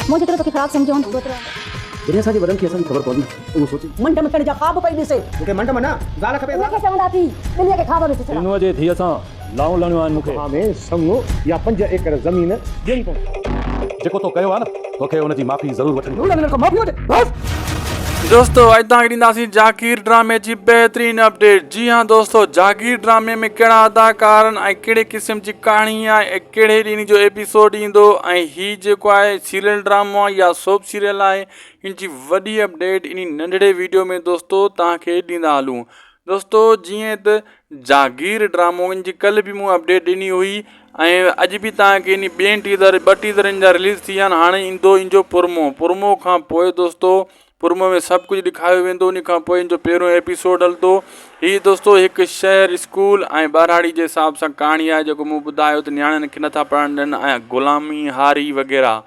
मुझे तो खराब समझो जॾहिं असांजे वॾनि खे असांजी ख़बर पवंदी उहो सोचे मंड में कण जा ख़्वाब पई ॾिसे मूंखे मंड मना ज़ाल खपे उनखे चवंदा थी दिल्लीअ खे ख़्वाब ॾिसे इनूअ जे धीअ सां लाऊं लणियूं आहिनि मूंखे हाँ में समूह या 5 एकड़ ज़मीन ॾियणी पवंदी जेको तो कयो आहे न तोखे हुनजी माफ़ी ज़रूरु वठणी माफ़ी वठे बस दोस्तों अॼु तव्हांखे ॾींदासीं जागीर ड्रामे जी बहितरीन अपडेट। जी हाँ दोस्तों, जागीर ड्रामे में कहिड़ा अदाकार आहिनि ऐं कहिड़े क़िस्म जी कहाणी आहे ऐं कहिड़े ॾींहं जो एपिसोड ईंदो ऐं हीउ जेको आहे सीरियल ड्रामो आहे या सोप सीरियल आहे, इन जी वॾी अपडेट इन नंढड़े वीडियो में दोस्तों तव्हांखे ॾींदा हलूं। दोस्तों जीअं त जागीर ड्रामो इन जी कल्ह बि मूं अपडेट ॾिनी हुई ऐं अॼु बि तव्हांखे इन ॿियनि ॿ टीज़रनि जा रिलीज़ थी विया आहिनि। हाणे ईंदो इन जो पुरमो खां पोइ दोस्तों पुरमो में सभु कुझु ॾेखारियो वेंदो। उन खां पोइ इन जो पहिरियों एपिसोड हलंदो। हीअ दोस्तों हिकु शहर स्कूल ऐं ॿारहाड़ी जे हिसाब सां कहाणी आहे जेको मूं ॿुधायो त नियाणियुनि खे नथा पढ़णु ॾियनि ऐं ग़ुलामी हारी वग़ैरह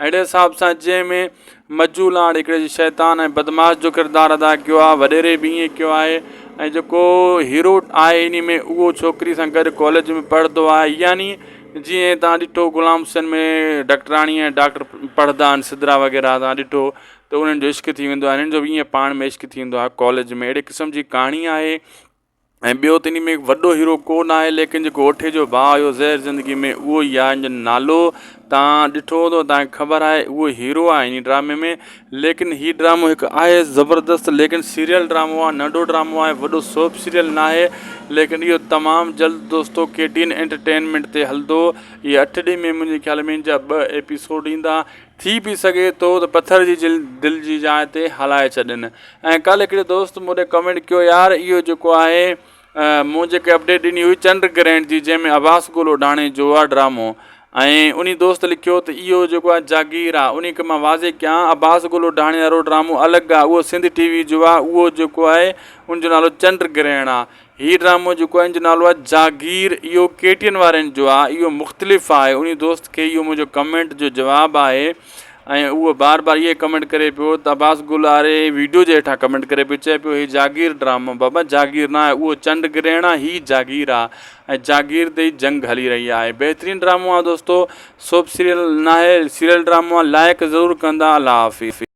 अहिड़े हिसाब सां, जंहिंमें मज्जू लाड हिकिड़े शैतान ऐं बदमाश जो किरदारु अदा कयो आहे, वॾेरे बि ईअं कयो आहे ऐं जेको हीरो आहे इन में उहो छोकिरी सां गॾु कॉलेज में पढ़ंदो आहे। यानी जीअं तव्हां ॾिठो गुलाम हुसैन में डॉक्टराणी ऐं डॉक्टर पढ़ंदा आहिनि सिदरा वग़ैरह, तव्हां ॾिठो त उन्हनि जो इश्क थी वेंदो आहे, हिननि जो बि ईअं पाण में इश्क थींदो आहे कॉलेज में। अहिड़े क़िस्म जी कहाणी आहे ऐं ॿियो त इन में वॾो हीरो कोन आहे, लेकिन जेको ओठे जो भाउ हुयो ज़हर ज़िंदगी में उहो ई आहे। इन जो नालो तव्हां ॾिठो हूंदो, तव्हांखे ख़बर आहे उहो हीरो आहे इन ड्रामे में। लेकिन हीउ ड्रामो हिकु आहे ज़बरदस्त, लेकिन सीरियल ड्रामो आहे, नंढो ड्रामो आहे, वॾो सोप सीरियल न आहे। लेकिन इहो तमामु जल्द दोस्तों KTN एंटरटेनमेंट ते हलंदो। इहे 8 ॾींहं में मुंहिंजे ख़्याल में इन जा 2 एपिसोड ईंदा। थी बि सघे थो त पथर जी दिलि जी जाइ ते हलाए छॾनि। ऐं कल्ह हिकिड़े दोस्त मूं कमेंट कयो, यार इहो जेको आहे मूं जेके अपडेट ॾिनी हुई चंड ग्रहण जी, जंहिंमें अब्बास गुल उडाणे जो आहे ड्रामो, ऐं उन दोस्त लिखियो त इहो जेको आहे जागीर आहे। उन खे मां वाज़े कयां, अब्बास गुल उडाणे वारो ड्रामो अलॻि आहे, उहो सिंध TV जो आहे, उहो जेको आहे उनजो नालो चंड ग्रहण आहे। हीउ ड्रामो जेको आहे इन जो नालो आहे जागीर, इहो KTN वारनि जो आहे, इहो मुख़्तलिफ़ आहे। उन दोस्त खे इहो मुंहिंजो कमेंट जो जवाबु आहे ऐं उहो बार बार इहे कमेंट करे पियो त अब्बास गुल वारे वीडियो जे हेठां कमेंट करे पियो, चए पियो हीउ जागीर ड्रामो, बाबा जागीर न आहे, उहो चंड ग्रहण आहे, हीउ जागीर आहे ऐं जागीर ते ई जंग हली रही आहे। बहितरीनु ड्रामो आहे दोस्तों, सोप सीरियल न आहे, सीरियल ड्रामो आहे, लाइक ज़रूरु कंदा। अल्लाह हाफ़िज़।